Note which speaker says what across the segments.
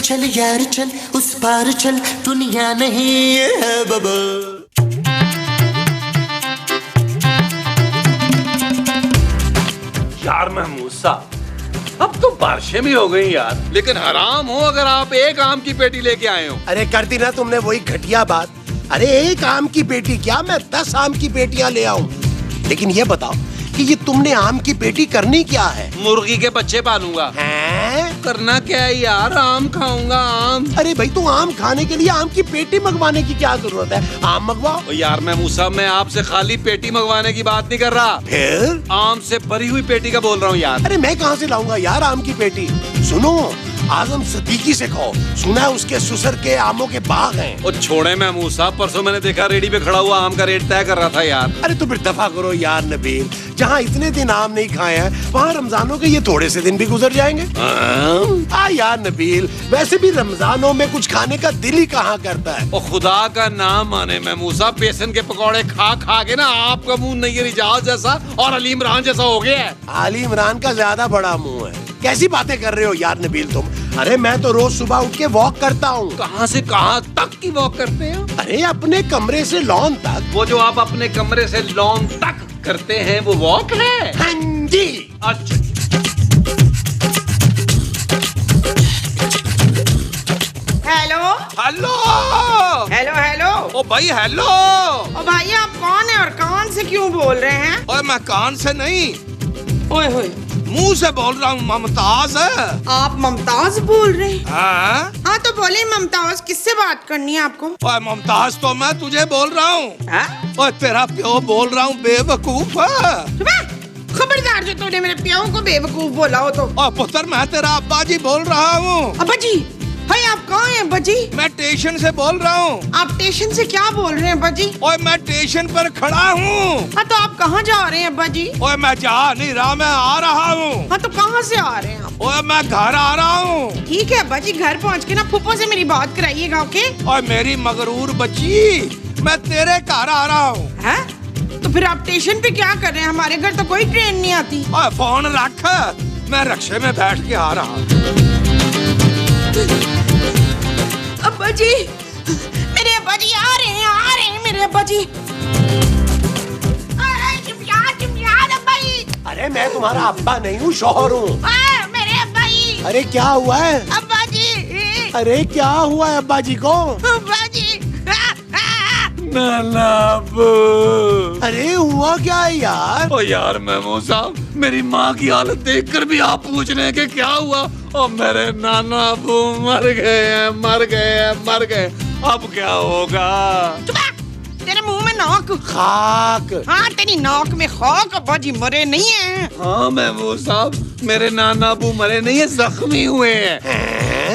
Speaker 1: चल यार चल, उस पार चल, दुनिया नहीं है बाबा।
Speaker 2: यार महमूद साहब, अब तो बारिशें भी हो गई यार, लेकिन हराम हो अगर आप एक आम की पेटी लेके आए हो।
Speaker 3: अरे कर दी ना तुमने वही घटिया बात। अरे एक आम की पेटी क्या, मैं 10 आम की पेटियां ले आऊं। लेकिन ये बताओ कि ये तुमने आम की पेटी करनी क्या है?
Speaker 2: मुर्गी के बच्चे पालूंगा।
Speaker 3: हैं?
Speaker 2: करना क्या है यार, आम खाऊंगा आम।
Speaker 3: अरे भाई तू आम खाने के लिए आम की पेटी मंगवाने की क्या जरूरत है? आम मंगवाओ।
Speaker 2: ओ यार महमूद साहब, मैं आपसे खाली पेटी मंगवाने की बात नहीं कर रहा,
Speaker 3: फिर
Speaker 2: आम से भरी हुई पेटी का बोल रहा हूँ यार।
Speaker 3: अरे मैं कहाँ से लाऊंगा यार आम की पेटी? सुनो, आजम सदीकी से कहो, सुना है उसके ससुर के आमों के बाग हैं।
Speaker 2: ओ छोड़े महमूद साहब, परसों मैंने देखा रेडी पे खड़ा हुआ आम का रेट तय कर रहा था यार।
Speaker 3: अरे तो फिर दफा करो यार नबील, जहाँ इतने दिन आम नहीं खाए हैं वहाँ रमजानों के ये थोड़े से दिन भी गुजर जाएंगे। यार नबील, वैसे भी रमजानों में कुछ खाने का दिल ही कहाँ करता है।
Speaker 2: ओ खुदा का नाम माने महमूद साहब, बेसन के पकौड़े खा खा के ना आपका मुंह नैयर इजाज जैसा और अली इमरान जैसा हो गया है।
Speaker 3: अली इमरान का ज्यादा बड़ा मुंह है। कैसी बातें कर रहे हो यार नबील तुम? अरे मैं तो रोज सुबह उठ के वॉक करता हूँ।
Speaker 2: कहाँ से कहाँ तक की वॉक करते हैं?
Speaker 3: अरे अपने कमरे से लॉन तक।
Speaker 2: वो जो आप अपने कमरे से लॉन तक करते हैं वो वॉक है?
Speaker 3: हाँ जी।
Speaker 2: अच्छा।
Speaker 4: Hello
Speaker 2: hello
Speaker 4: hello hello.
Speaker 2: ओ भाई हेलो।
Speaker 4: ओ भाई आप कौन है और कान से क्यों बोल रहे हैं?
Speaker 2: ओए मैं कान से नहीं,
Speaker 4: ओए होए,
Speaker 2: मुंह से बोल रहा हूँ। ममताज है।
Speaker 4: आप ममताज बोल रहे हैं?
Speaker 2: हाँ?
Speaker 4: हाँ तो बोले ममताज, किससे बात करनी है आपको?
Speaker 2: ओए ममताज तो मैं तुझे बोल रहा हूँ।
Speaker 4: हाँ?
Speaker 2: ओए तेरा प्यो बोल रहा हूँ, बेवकूफ है।
Speaker 4: खबरदार जो तूने मेरे प्याओ को बेवकूफ बोला हो तो।
Speaker 2: ओए पुत्र, मैं तेरा अब्बा जी बोल रहा हूँ।
Speaker 4: अब्बा जी? भाई आप कहाँ हैं अब्बा जी?
Speaker 2: मैं स्टेशन से बोल रहा हूँ।
Speaker 4: आप स्टेशन से क्या बोल रहे हैं अब्बा जी?
Speaker 2: ओए मैं स्टेशन पर खड़ा हूँ।
Speaker 4: हाँ तो आप कहाँ जा रहे हैं अब्बा जी?
Speaker 2: ओए मैं जा नहीं रहा, मैं आ रहा हूँ।
Speaker 4: हाँ तो कहाँ से आ रहे हैं आप?
Speaker 2: ओए मैं घर आ रहा हूँ।
Speaker 4: ठीक है अब्बा जी, घर पहुँच के ना फूफो से मेरी बात कराइएगा, ओके?
Speaker 2: ओए मेरी मगरूर बच्ची, मैं तेरे घर आ रहा हूँ।
Speaker 4: हैं? तो फिर आप स्टेशन पे क्या कर रहे हैं? हमारे घर तो कोई ट्रेन नहीं आती।
Speaker 2: ओए फोन रख, मैं रिक्शे में बैठ के आ रहा हूँ।
Speaker 4: अब्बा जी, मेरे अब्बा जी आ रहे हैं मेरे अब्बा जी। चुप यार अब्बा जी।
Speaker 3: अरे मैं तुम्हारा अब्बा नहीं हूँ, शौहर हूँ।
Speaker 4: मेरे अब्बा जी।
Speaker 3: अरे क्या हुआ है?
Speaker 4: अब्बा जी।
Speaker 3: अरे क्या हुआ है अब्बा जी को?
Speaker 4: अब्बा जी।
Speaker 2: नाना अब्बू।
Speaker 3: अरे हुआ क्या है यार?
Speaker 2: ओ यार महमूद साहब, मेरी माँ की हालत देखकर भी आप पूछ रहे हैं कि क्या हुआ? और मेरे नाना अब्बू मर गए। अब क्या होगा?
Speaker 4: तेरे मुंह में नाक।
Speaker 3: खाक।
Speaker 4: हाँ तेरी नाक में खाक। अब्बा जी मरे नहीं है।
Speaker 2: हाँ महमूद साहब, मेरे नाना अब्बू मरे नहीं है, जख्मी हुए हैं।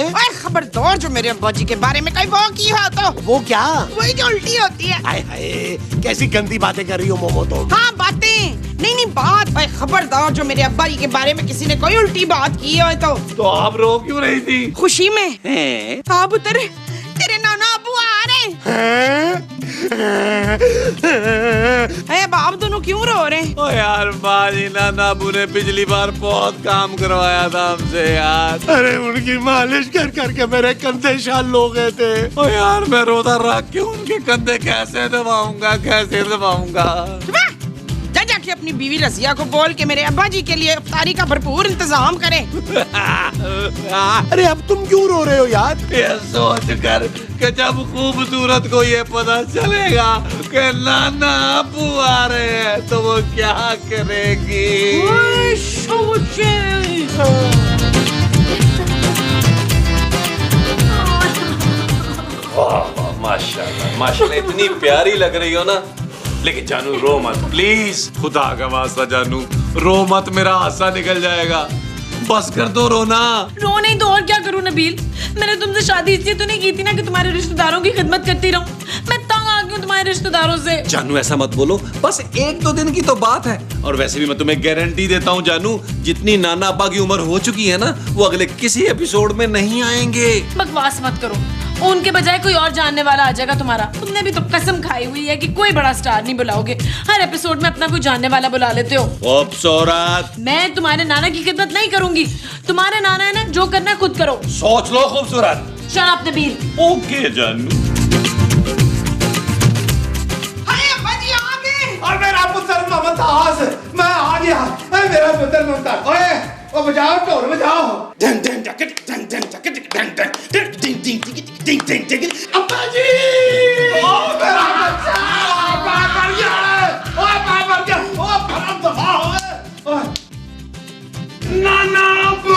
Speaker 4: ओए खबरदार जो मेरे अब्बा जी के बारे में कहीं वो की हो तो।
Speaker 3: वो क्या?
Speaker 4: वही जो उल्टी होती है।
Speaker 3: हाय हाय, कैसी गंदी बातें कर रही हो मोमो तुम।
Speaker 4: हाँ बातें नहीं बात। भाई खबरदार जो मेरे अब्बा जी के बारे में किसी ने कोई उल्टी बात की हो तो
Speaker 2: आप रो क्यों रही थी?
Speaker 4: खुशी में। हाँ पुत्र, तेरे नाना अब्बू आ रहे हैं। अब आप दोनों क्यों रो रहे हैं?
Speaker 2: ओ यार बाजी, नाना अब्बू ने पिछली बार बहुत काम करवाया था हमसे यार।
Speaker 3: अरे उनकी मालिश कर करके मेरे कंधे शाल हो गए थे।
Speaker 2: ओ यार मैं रोता रख के उनके कंधे कैसे दबाऊंगा?
Speaker 4: जा जाके अपनी बीवी रजिया को बोल के मेरे अब्बा जी के लिए इफ्तारी का भरपूर इंतजाम करें।
Speaker 3: अरे अब तुम क्यों रो रहे हो यार?
Speaker 2: ये सोच कर कि जब खूबसूरत को ये पता चलेगा कि नाना अब्बू आ रहे हैं तो वो क्या करेगी? वाह माशाल्लाह माशाल्लाह, इतनी प्यारी लग रही हो ना। लेकिन जानू रो मत प्लीज, खुदा का वास्ता जानू रो मत, मेरा हासा निकल जाएगा। बस कर दो रोना।
Speaker 5: रो नहीं तो और क्या करूं नबील? मैंने तुमसे शादी इसलिए तो नहीं की थी ना कि तुम्हारे रिश्तेदारों की खिदमत करती रहूं। मैं तंग आ गई हूं तुम्हारे रिश्तेदारों से।
Speaker 2: जानू ऐसा मत बोलो, बस 1-2 दिन की तो बात है। और वैसे भी मैं तुम्हें गारंटी देता हूँ जानू, जितनी नाना अब्बा की उम्र हो चुकी है ना, वो अगले किसी एपिसोड में नहीं आएंगे।
Speaker 5: बकवास मत करो, उनके बजाय कोई और जानने वाला आ जाएगा तुम्हारा। तुमने भी तो कसम खाई हुई है कि कोई बड़ा स्टार नहीं बुलाओगे, हर एपिसोड में अपना कोई जानने वाला बुला लेते हो।
Speaker 2: खूबसूरत,
Speaker 5: मैं तुम्हारे नाना की खिदमत नहीं करूंगी। तुम्हारे नाना है ना, जो करना है खुद करो।
Speaker 2: सोच लो खूबसूरत।
Speaker 5: Shut up Nabeel.
Speaker 2: ओके जानू।
Speaker 4: हाय अब्बा जी आ गए।
Speaker 3: और मेरा पुत्र मुमताज, मैं आ गया। ऐ मेरा पुत्र मुमताज, ओए ओ बजाओ, ढोल बजाओ। डन डन टक डन डन टक डन डन डिंग डिंग डिंग डिंग डिंग। अब्बा जी, ओ मेरा बच्चा, बाप मर गया, ओ बाप मर गया, ओ भरम दफा हो गए। ओए नाना अब्बू,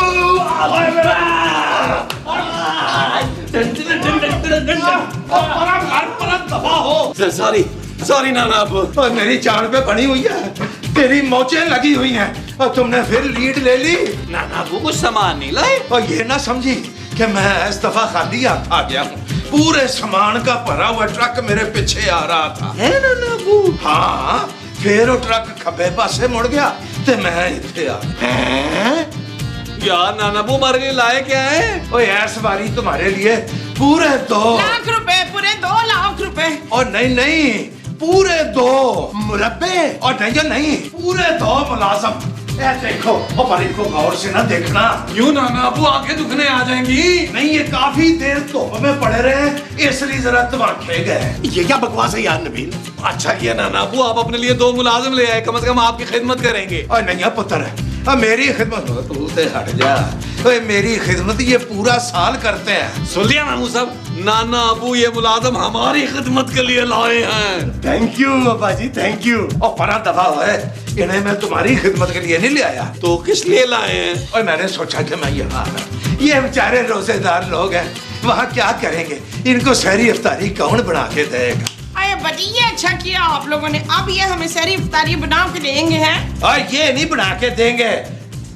Speaker 3: ओए मेरा डन डन डन डन डन ओ परम दफा हो। सॉरी नाना अब्बू, और मेरी जान पे बनी हुई है, तेरी मोचें लगी हुई हैं और तुमने फिर लीड ले ली।
Speaker 2: नाना अबू कुछ सामान नहीं लाए?
Speaker 3: और ये ना समझी कि मैं इस दफा खाली हाथ आ गया हूँ। पूरे सामान का भरा हुआ ट्रक मेरे पीछे आ रहा था।
Speaker 2: है नाना अबू?
Speaker 3: हाँ, फिर वो ट्रक खब्बे पासे मुड़ गया ते मैं इत्थे आ गया।
Speaker 2: यार नाना अबू हमारे लिए लाए क्या है?
Speaker 3: ओए इस बारी तुम्हारे लिए पूरे 2
Speaker 4: लाख रुपए, पूरे 2 लाख रुपए।
Speaker 3: और नहीं, पूरे 2 मुरब्बे, और नहीं, पूरे 2 मुलाजम। ए देखो, और पर इनको गौर से ना देखना।
Speaker 2: क्यों नाना अबू, आंखें दुखने आ जाएंगी।
Speaker 3: नहीं, ये काफी देर धूप में पड़े रहे, इसलिए जरा तबाखे गए। ये क्या बकवास है यार नबील?
Speaker 2: अच्छा किया नाना अबू, आप अपने लिए 2 मुलाजिम ले आए, कम से कम आपकी खिदमत करेंगे।
Speaker 3: और नहीं पुत्र है, और मेरी खिदमत तू से हट जा। ओए मेरी खिदमत ये पूरा साल करते हैं।
Speaker 2: सुन लिया मामू साहब, नाना अबू ये मुलाजिम हमारी खिदमत के लिए लाए हैं।
Speaker 3: थैंक यू अब्बा जी, थैंक यू। और परा दफा है, इन्हें मैं तुम्हारी खिदमत के लिए नहीं ले आया।
Speaker 2: तो किस लिए लाए हैं?
Speaker 3: और मैंने सोचा कि मैं यहाँ आया, ये बेचारे रोजेदार लोग हैं, वहाँ क्या करेंगे, इनको सहरी इफ्तारी कौन बना के देगा।
Speaker 4: अरे बड़ी ये अच्छा किया आप लोगों ने, अब ये हमें सारी इफ्तारी बना के देंगे हैं।
Speaker 3: और ये नहीं बना के देंगे,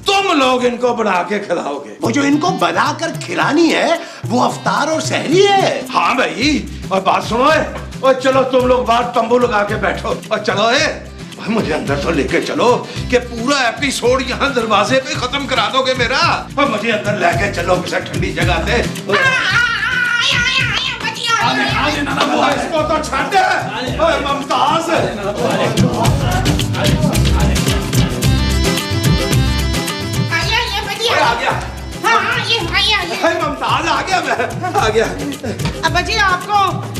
Speaker 3: तुम लोग इनको बना के खिलाओगे। वो जो इनको बना कर खिलानी है वो अफ्तार और सहरी है। हाँ भाई, और बात सुनो है, और चलो तुम लोग बाहर तंबू लगा के बैठो, और चलो है मुझे अंदर तो लेके चलो कि पूरा एपिसोड यहाँ दरवाजे पे खत्म करा दोगे मेरा। और मुझे अंदर लेके चलो किसी ठंडी जगह पे। इसको तो छाट दे, ओए मुमताज। आ गया। मुमताज आ गया, मैं आ गया।
Speaker 4: अब्बा जी आपको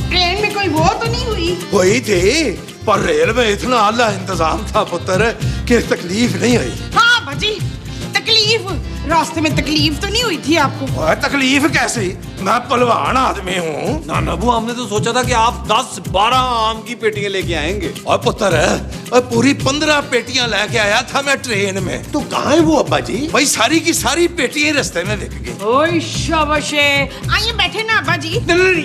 Speaker 4: ट्रेन में कोई वो तो नहीं हुई
Speaker 3: थी, पर रेल में इतना आला इंतजाम था पुत्र कि तकलीफ नहीं हुई।
Speaker 4: हाँ अब्बा जी, तकलीफ, रास्ते में तकलीफ तो नहीं हुई थी आपको?
Speaker 3: और तकलीफ कैसी, मैं पहलवान आदमी हूँ।
Speaker 2: नाना अबू हमने तो सोचा था कि आप 10-12 आम की पेटियां लेके आएंगे।
Speaker 3: और पुत्र और पूरी 15 पेटियां लेके आया था मैं ट्रेन में। तो कहाँ है वो अब्बा जी? भाई सारी की सारी पेटियां रास्ते में बिक गई।
Speaker 4: ओए शाबाश, आइए बैठे ना अब्बा जी।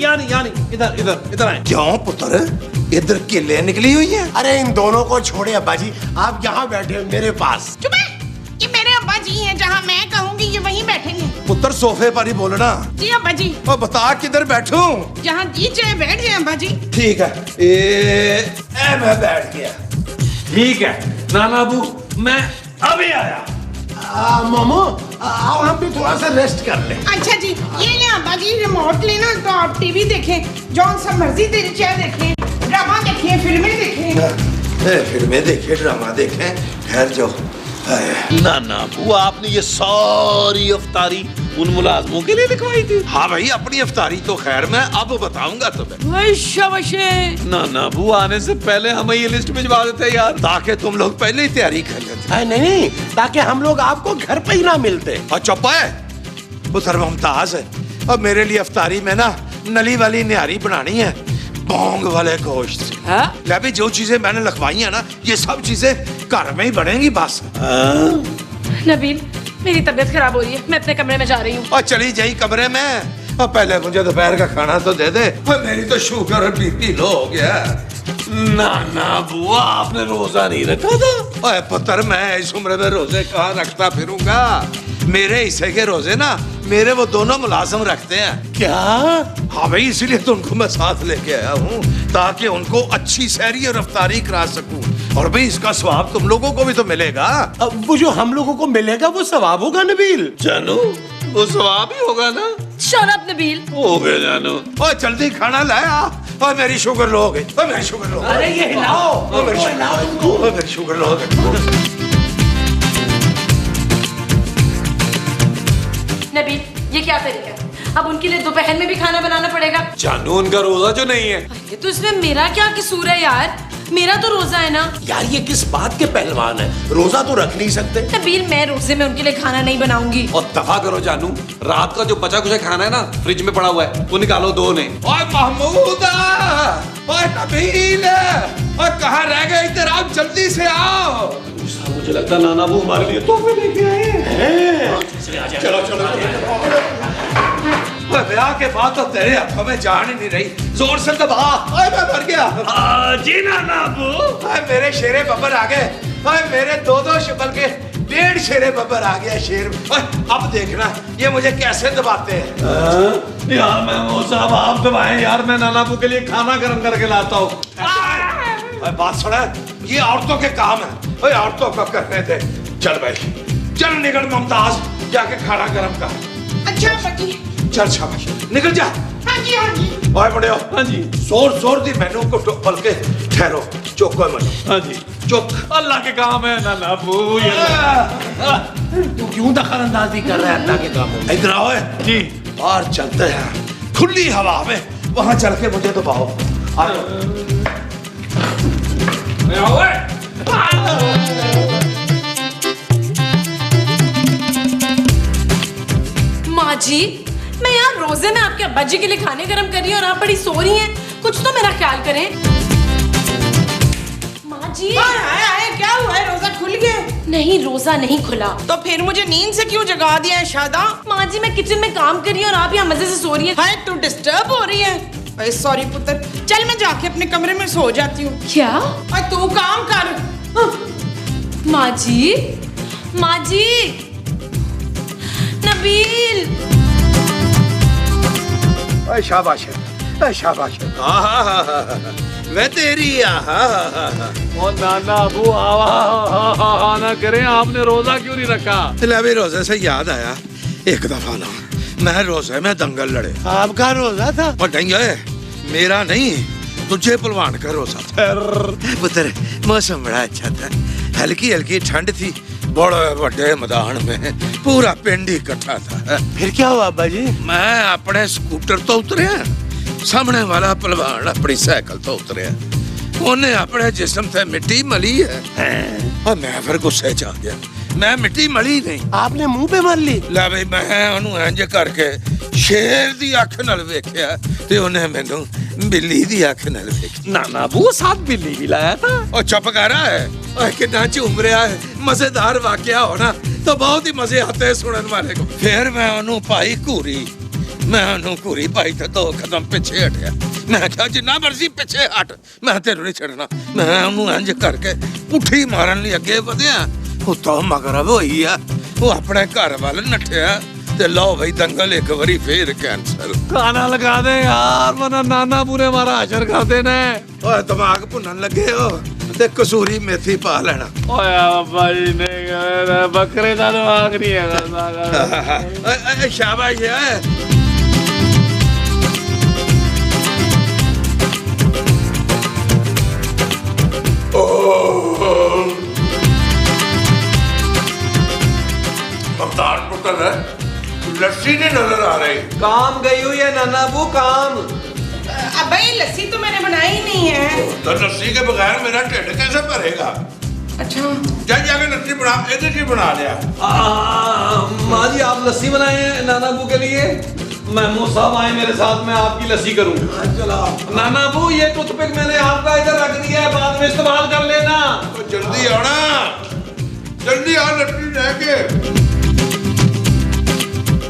Speaker 2: यानी इधर आए।
Speaker 3: क्यों पुत्र, इधर किले निकली हुई है? अरे इन दोनों को छोड़े अब्बा जी, आप यहाँ बैठे मेरे पास।
Speaker 4: चुप है, ये मेरे अब्बा जी हैं, जहाँ मैं कहूँगी ये वहीं बैठेंगे।
Speaker 3: पुत्र सोफे पर ही बोलना।
Speaker 4: जी अब्बा जी।
Speaker 3: और बता किधर बैठूं?
Speaker 4: जहाँ जी चाहे बैठ जाए अब्बा जी।
Speaker 3: ठीक है, मैं बैठ गया।
Speaker 2: ठीक है नाना अबू, मैं अभी आया।
Speaker 3: मामू आओ हम भी थोड़ा सा रेस्ट कर लें।
Speaker 4: अच्छा जी, ये ले अब्बा जी रिमोट लेना तो आप टीवी देखें, जौन सा मर्जी तेरी चाहे देखें, ड्रामा देखें, फिल्में देखें।
Speaker 3: फिल्में देखें, ड्रामा देखें, ठहर जाओ।
Speaker 2: नाना अबू आपने ये सारी इफ्तारी उन मुलाजमों के लिए लिखवाई थी?
Speaker 3: हाँ भाई, अपनी इफ्तारी तो खैर मैं अब बताऊंगा तुम्हें।
Speaker 5: ओए शाबाश।
Speaker 2: नाना अबू आने से पहले हमें ये लिस्ट भिजवा देते यार,
Speaker 3: ताकि तुम लोग पहले ही तैयारी कर लेते। नहीं, ताकि हम लोग आपको घर पे ही ना मिलते। और चुप है, पुत्र मुमताज है, और मेरे लिए इफ्तारी में ना नली वाली निहारी बनानी है, बोंग वाले गोश्त से। ले भी जो चीजें मैंने लिखवाई है ना, ये सब चीजें घर में ही बनेंगी बस।
Speaker 5: नबील, मेरी तबीयत खराब हो रही है, मैं अपने कमरे में जा रही हूँ।
Speaker 3: और चली जाई कमरे में, और पहले मुझे दोपहर का खाना तो दे दे। और मेरी तो शुगर और बीपी लो हो गया।
Speaker 2: नाना अबू आपने रोजा नहीं रखा था?
Speaker 3: ओए पुत्र, मैं इस उम्र में रोजे कहाँ रखता फिरूंगा। मेरे हिस्से के रोजे ना मेरे वो दोनों मुलाजिम रखते हैं। क्या? हाँ भाई, इसीलिए तो उनको मैं साथ लेके आया हूँ, ताकि उनको अच्छी सहरी और रफ्तारी करा सकूं। और भाई इसका सवाब तुम लोगों को भी तो मिलेगा। अब वो जो हम लोगों को मिलेगा वो सवाब होगा नबील।
Speaker 2: जानू वो सवाब ही होगा ना।
Speaker 5: Shut up Nabeel.
Speaker 2: हो गया जानू।
Speaker 3: ओए जल्दी खाना लाया। ओए मेरी शुगर लो हो गई। ओए मेरी शुगर लो।
Speaker 1: अरे ये हिलाओ।
Speaker 3: ओए मेरी शुगर। ओए मेरी शुगर लो हो गई।
Speaker 5: नबील, ये क्या तरीका है? अब उनके लिए दोपहर में भी खाना बनाना पड़ेगा।
Speaker 2: जानू उनका रोजा जो नहीं है।
Speaker 5: ये तो इसमें मेरा क्या कसूर है यार? मेरा तो रोजा है ना।
Speaker 3: यार ये किस बात के पहलवान है, रोजा तो रख नहीं सकते।
Speaker 5: नबील, मैं रोजे में उनके लिए खाना नहीं बनाऊंगी।
Speaker 2: और दफा करो जानू, रात का जो बचा कुछ खाना है ना फ्रिज में पड़ा हुआ है, वो निकालो दो ने।
Speaker 3: ओए महमूदा, ओए नबील, ओए कहाँ रह गए? इधर आओ, जल्दी से आओ।
Speaker 2: मुझे लगता है नाना वो हमारे लिए तोहफे लेके आए हैं।
Speaker 3: चलो चलो। ओए ब्याह के बाद तो तेरे हाथों में जान ही नहीं रही, जोर से दबा। ओए मैं मर गया।
Speaker 1: जी नाना अबू।
Speaker 3: ओए मेरे शेरे बब्बर आ गए। ओए मेरे दो बल्कि 1.5 शेरे बब्बर आ गया शेर। ओए अब देखना ये मुझे कैसे दबाते हैं।
Speaker 2: यार मैं वो साहब आप दबाएं यार, मैं नाना अबू के लिए खाना गर्म करके लाता हूँ।
Speaker 3: ओए बात सुना, ये औरतों के काम है। ओए औरतों को करने दे। चल भाई चल, निकल मुमताज, जाके खाना गरम कर।
Speaker 4: अच्छा बाजी।
Speaker 3: चल शाबाश, निकल जा।
Speaker 4: हाँ जी हाँ जी।
Speaker 3: ओए बड़े हो।
Speaker 2: हाँ जी।
Speaker 3: जोर दी मैनू को बल्कि ठहरो, चुप कर मत।
Speaker 2: हाँ जी
Speaker 3: चुप।
Speaker 2: अल्लाह के काम है नाना अबू।
Speaker 1: तू क्यों दखल अंदाजी कर रहा है अल्लाह के कामों में?
Speaker 3: इधर आओ
Speaker 2: जी।
Speaker 3: बाहर चलते हैं खुली हवा में, वहां चल के मुझे दबाओ। आ
Speaker 5: माँ जी, मैं यहाँ रोजे में आपके अब्बा जी के लिए खाने गरम कर रही हूँ और आप बड़ी सो रही हैं। कुछ तो मेरा ख्याल करें। माँ जी।
Speaker 4: आए क्या हुआ है? रोजा खुल गया?
Speaker 5: नहीं, रोजा नहीं खुला।
Speaker 4: तो फिर मुझे नींद से क्यों जगा दिया है शादा?
Speaker 5: माँ जी, मैं किचन में काम कर रही हूँ और आप यहाँ मजे से सो रही हैं।
Speaker 4: हाय तू डिस्टर्ब हो रही है। सॉरी पुत्र, चल मैं जाके अपने कमरे में सो जाती हूँ।
Speaker 5: क्या?
Speaker 4: और तू काम कर।
Speaker 5: माँ जी, माँ जी, नबील।
Speaker 3: ओए शाबाश है, ओए शाबाश है। मैं तेरी
Speaker 2: और नाना अबू आवा ना करें, आपने रोजा क्यों नहीं रखा?
Speaker 3: अभी रोजे से याद आया, एक दफा ना मैं रोजे में दंगल लड़े।
Speaker 1: आपका रोजा था?
Speaker 3: और दंगल मेरा नहीं, तुझे पलवान का रोजा था। पुत्र मौसम बड़ा अच्छा था, हल्की हल्की ठंड थी, बड़े बड़े मैदान में पूरा पिंड इकट्ठा था।
Speaker 1: फिर क्या हुआ अब्बा जी?
Speaker 3: मैं अपने स्कूटर तो उतरिया, सामने वाला पलवान अपनी साइकिल तो उतरिया, उन्हें अपने जिस्म से मिट्टी मली है और मैं फिर गुस्से च आ गया। मैं मिट्टी मली नहीं।
Speaker 1: आपने मुंह पे मार ली?
Speaker 3: ला भाई मैं उन्हें इंज करके शेर दी अख नाल वेख्या ते उन्हें मैनू बिल्ली दी अख नाल वेख्या।
Speaker 2: नाना अबू साथ बिल्ली भी लाया था।
Speaker 3: और चुप कर रहा है, और कितना झूम रहा है। मजेदार वाकया होना तो बहुत ही मजे आते हैं सुनने वाले को। फिर मैं उन्हें पाई घूरी, मैं उन्हें घूरी पाई तो 2 कदम पीछे हटिया। मैं कहा जिन्ना मर्जी पीछे हट, मैं तेरे नहीं छड़ना। मैं उन्हें इंज करके पुठी मारन लई अगे वधिया, उतो मगरब होई आ, वो अपने घर वाल नठिया ते लो भाई दंगल एक बारी फिर कैंसल।
Speaker 2: खाना लगा दे यार, वरना नाना पूरे हमारा हशर कर देना है।
Speaker 3: ओए दिमाग भुनन लगे हो ते कसूरी मेथी पा लेना।
Speaker 2: ओए अब्बा जी ने बकरे का दिमाग नहीं है।
Speaker 3: शाबाश है। ममताज पुत्र है, लस्सी नहीं नजर आ रही।
Speaker 2: काम गई हुई है नाना अबू, काम।
Speaker 4: अब भाई लस्सी तो मैंने बनाई नहीं है।
Speaker 3: तो लस्सी के बगैर मेरा ढिड कैसे भरेगा?
Speaker 4: अच्छा
Speaker 3: जाके लस्सी बना, इधर की बना लिया।
Speaker 2: माँ जी आप लस्सी बनाए हैं नाना अबू के लिए? महमूद साहब आए मेरे साथ, मैं आपकी लस्सी करूँ। नाना अबू ये टूथपिक मैंने आपका इधर रख दिया है, बाद में इस्तेमाल कर लेना।
Speaker 3: तो जल्दी आना, जल्दी आ लस्सी लेके।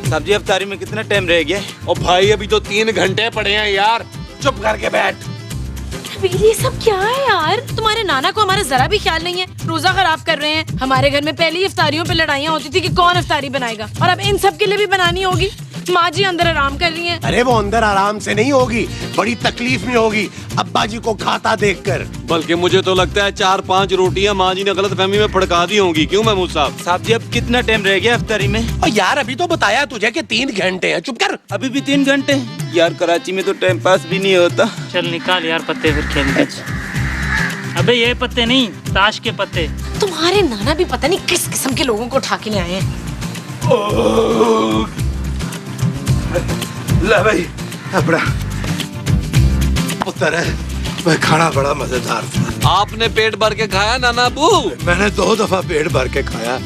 Speaker 1: सब्जी अफ्तारी में कितना टाइम रह गया?
Speaker 2: और भाई अभी तो 3 घंटे पड़े हैं यार, चुप करके बैठ।
Speaker 5: ये सब क्या है यार? तुम्हारे नाना को हमारा जरा भी ख्याल नहीं है, रोजा खराब कर रहे हैं। हमारे घर में पहले ही इफ्तारियों पे लड़ाइयाँ होती थी कि कौन इफ्तारी बनाएगा, और अब इन सब के लिए भी बनानी होगी। माँ जी अंदर आराम कर रही हैं।
Speaker 3: अरे वो अंदर आराम से नहीं होगी, बड़ी तकलीफ में होगी अब्बा जी को खाता देखकर।
Speaker 2: बल्कि मुझे तो लगता है 4-5 रोटियां माँ जी ने गलत फहमी में फड़का दी होंगी। क्यों महमूद साहब?
Speaker 6: साहब जी अब कितना टाइम रह गया इफ्तारी में?
Speaker 3: और यार अभी तो बताया तुझे कि 3 घंटे हैं। चुप कर।
Speaker 6: अभी भी 3 घंटे? यार कराची में तो टाइम पास भी नहीं होता।
Speaker 7: चल निकाल यार पत्ते फिर खेलते। अबे ये पत्ते नहीं, ताश के पत्ते।
Speaker 5: तुम्हारे नाना भी पता नहीं किस किस्म के लोगों को उठा के ले आए हैं।
Speaker 3: ले भाई अपना पुत्र है, वह खाना बड़ा मजेदार था।
Speaker 2: आपने पेट भर के खाया नाना अबू?
Speaker 3: मैंने 2 दफा पेट भर के खाया।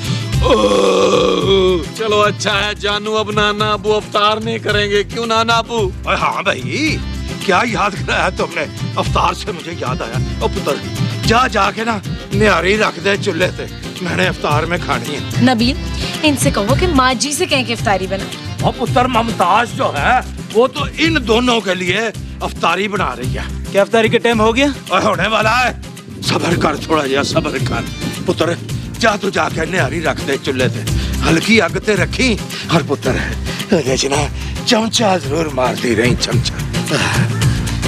Speaker 2: चलो अच्छा है जानू, अब नाना अबू अफ्तार नहीं करेंगे। क्यों नाना अबू?
Speaker 3: हाँ भाई, क्या याद कराया तुमने? अफ्तार से मुझे याद आया। ओ पुत्र जा जाके ना निहारी रख दे चूल्हे पे, मैंने अफ्तार में खानी है।
Speaker 5: नबील इनसे कहो कि माँ जी से कहें कि इफ्तारी बनाए।
Speaker 3: और पुत्र ममताज जो है वो तो इन दोनों के लिए अफ्तारी बना रही है।
Speaker 6: क्या इफ्तारी के टाइम हो गया?
Speaker 3: और होने वाला है। सब्र कर थोड़ा जा, सब्र कर पुत्र। जा तू जाके निहारी रख दे चूल्हे पे, हल्की अग ते रखी। और पुत्र ना चमचा जरूर मारती रही, चमचा।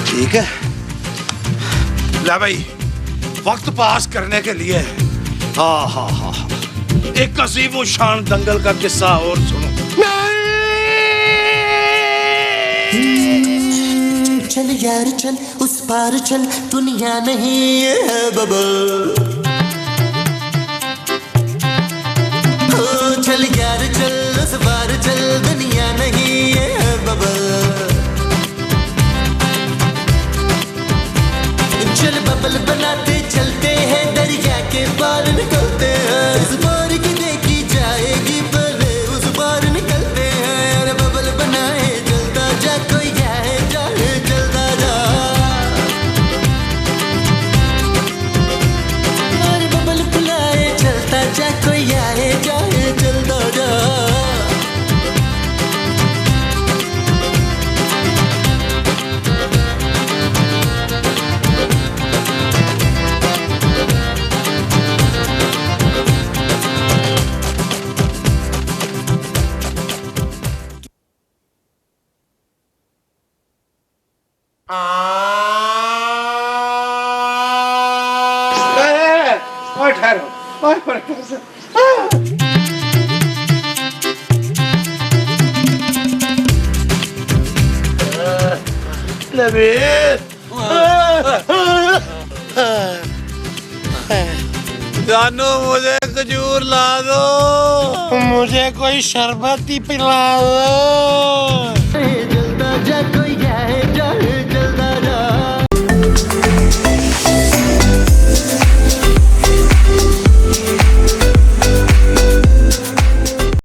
Speaker 3: ठीक है ला भाई, वक्त पास करने के लिए हाँ हाँ हाँ एक अजीब शान दंगल का किस्सा और सुनो।
Speaker 1: चल यार चल उस पार चल, दुनिया नहीं है बबल। ओ चल यार चल उस पार चल, दुनिया नहीं है बबल। चल बबल बनाते चलते हैं, दरिया के पार निकलते हैं। इस पार की देखी जाएगी पहले उस पार निकलते हैं। अरे बबल बनाए चलता जा, कोई जाए जाए चलता जा। अरे बबल बुलाए चलता जा, कोई आए जाए चलता जा।
Speaker 2: जानू मुझे खजूर ला दो,
Speaker 3: मुझे कोई शरबत ही पिला दो।
Speaker 1: जलता जा